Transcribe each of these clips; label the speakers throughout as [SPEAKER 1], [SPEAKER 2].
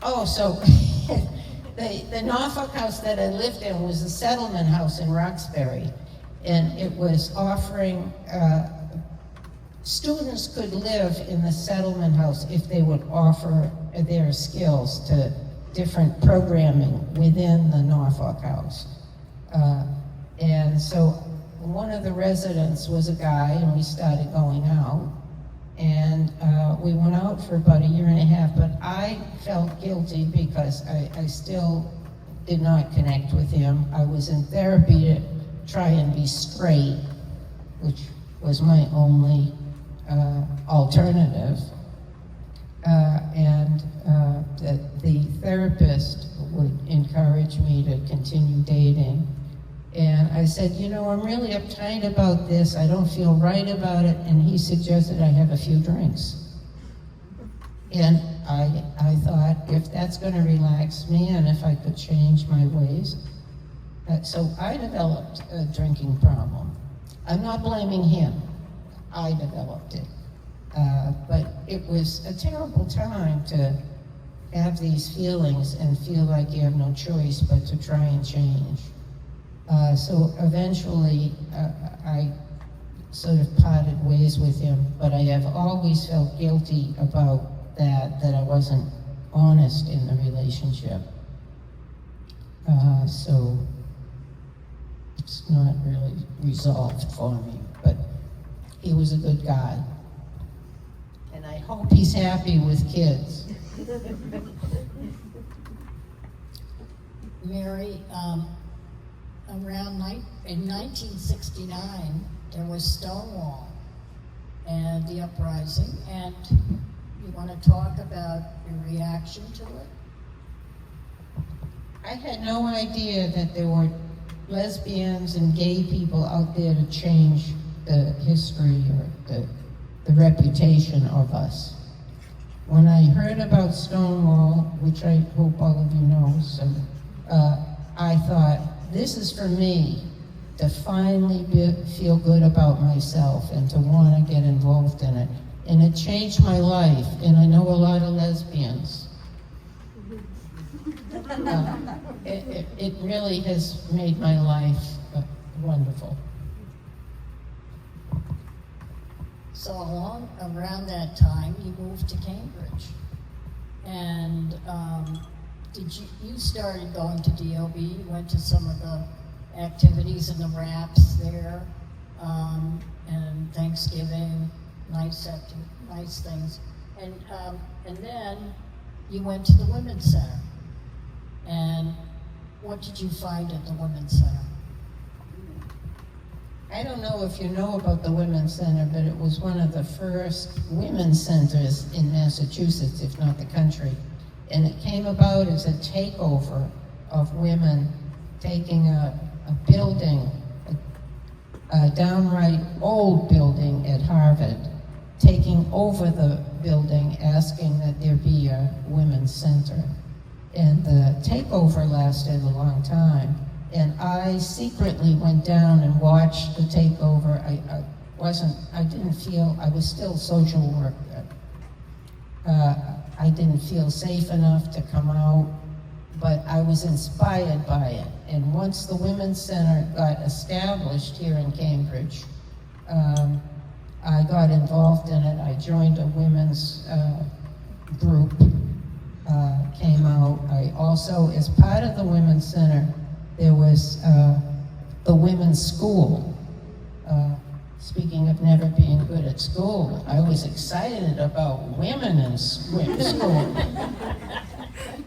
[SPEAKER 1] Oh, so the Norfolk house that I lived in was a settlement house in Roxbury, and it was offering, students could live in the settlement house if they would offer their skills to different programming within the Norfolk house. And so one of the residents was a guy, and we started going out. And we went out for about a year and a half, but I felt guilty because I still did not connect with him. I was in therapy to try and be straight, which was my only alternative. And the therapist would encourage me to continue dating. And I said, you know, I'm really uptight about this. I don't feel right about it. And he suggested I have a few drinks. And I thought, if that's going to relax me and if I could change my ways. So I developed a drinking problem. I'm not blaming him. I developed it. But it was a terrible time to have these feelings and feel like you have no choice but to try and change. So eventually, I sort of parted ways with him, but I have always felt guilty about that I wasn't honest in the relationship. So it's not really resolved for me, but he was a good guy. And I hope he's happy with kids.
[SPEAKER 2] Mary, in 1969, there was Stonewall and the uprising, and you want to talk about your reaction to it?
[SPEAKER 1] I had no idea that there were lesbians and gay people out there to change the history or the reputation of us. When I heard about Stonewall, which I hope all of you know, so I thought, this is for me to finally feel good about myself and to want to get involved in it. And it changed my life, and I know a lot of lesbians. It really has made my life wonderful.
[SPEAKER 2] So around that time, you moved to Cambridge. And you started going to DOB, you went to some of the activities and the wraps there, and Thanksgiving, nice things. And then you went to the Women's Center. And what did you find at the Women's Center?
[SPEAKER 1] I don't know if you know about the Women's Center, but it was one of the first women's centers in Massachusetts, if not the country. And it came about as a takeover of women taking a building, a downright old building at Harvard, taking over the building, asking that there be a women's center. And the takeover lasted a long time. And I secretly went down and watched the takeover. I didn't feel, I was still social work. I didn't feel safe enough to come out, but I was inspired by it. And once the Women's Center got established here in Cambridge, I got involved in it. I joined a women's group, came out. I also, as part of the Women's Center, there was the women's school. Speaking of never being good at school, I was excited about women in school.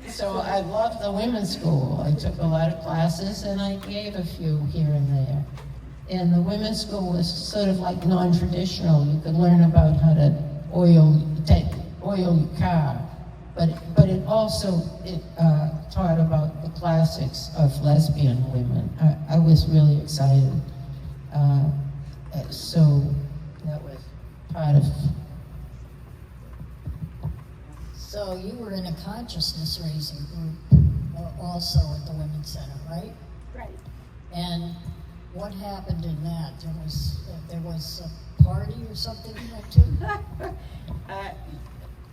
[SPEAKER 1] So I loved the women's school. I took a lot of classes and I gave a few here and there. And the women's school was sort of like non-traditional. You could learn about how to oil your car. But it also taught about the classics of lesbian women. I was really excited. So that was part of.
[SPEAKER 2] So you were in a consciousness raising group also at the Women's Center, right?
[SPEAKER 3] Right.
[SPEAKER 2] And what happened in that? There was a party or something you went to?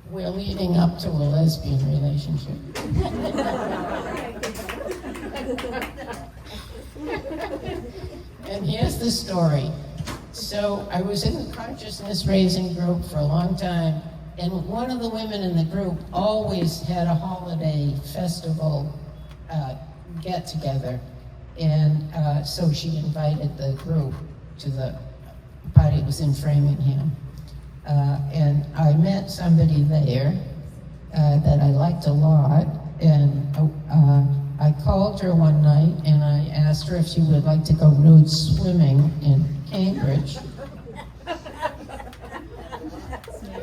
[SPEAKER 1] we're leading up to a lesbian relationship. And here's the story. So I was in the consciousness raising group for a long time, and one of the women in the group always had a holiday festival get together. And so she invited the group to the party. It was in Framingham. And I met somebody there that I liked a lot, and I called her one night and I asked her if she would like to go nude swimming in Cambridge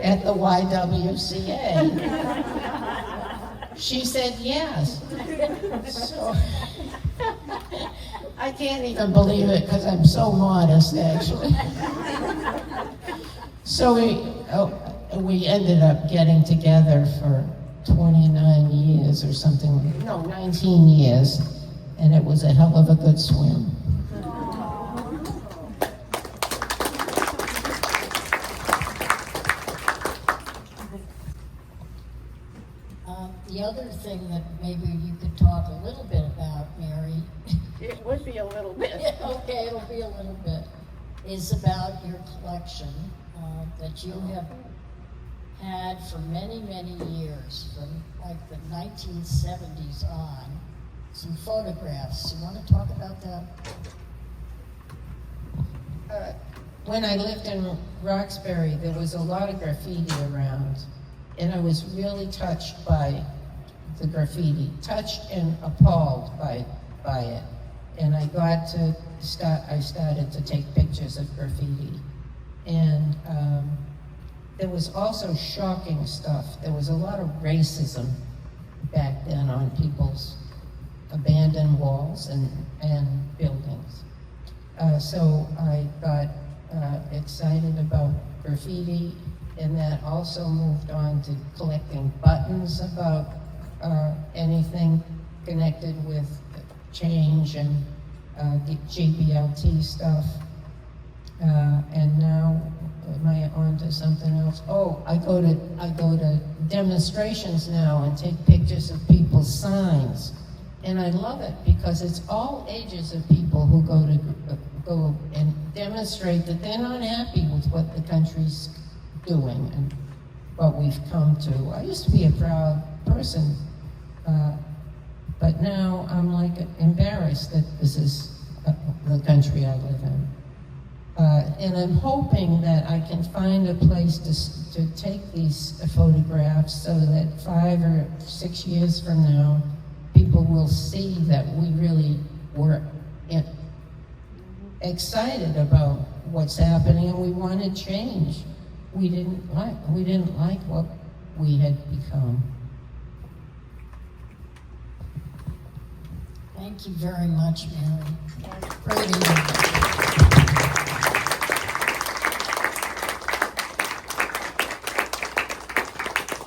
[SPEAKER 1] at the YWCA. She said yes. So I can't even believe it because I'm so modest, actually. So we ended up getting together for 29 years or something, no, 19 years, and it was a hell of a good swim.
[SPEAKER 2] The other thing that maybe you could talk a little bit about, Mary.
[SPEAKER 1] It would be a little bit.
[SPEAKER 2] Okay, it'll be a little bit. Is about your collection that you have had for many, many years, from like the 1970s on, some photographs. You want to talk about that?
[SPEAKER 1] When I lived in Roxbury, there was a lot of graffiti around, and I was really touched by the graffiti, touched and appalled by it. And I started to take pictures of graffiti. And there was also shocking stuff. There was a lot of racism back then on people's abandoned walls and buildings. So I got excited about graffiti, and that also moved on to collecting buttons about anything connected with change and GBLT stuff. And now, am I on to something else? Oh, I go to demonstrations now and take pictures of people's signs. And I love it because it's all ages of people who go and demonstrate that they're not happy with what the country's doing and what we've come to. I used to be a proud person, but now I'm like embarrassed that this is the country I live in. And I'm hoping that I can find a place to take these photographs so that 5 or 6 years from now, people will see that we really were excited about what's happening and we wanted change. We didn't like what we had become.
[SPEAKER 2] Thank you very much, Mary. Great evening.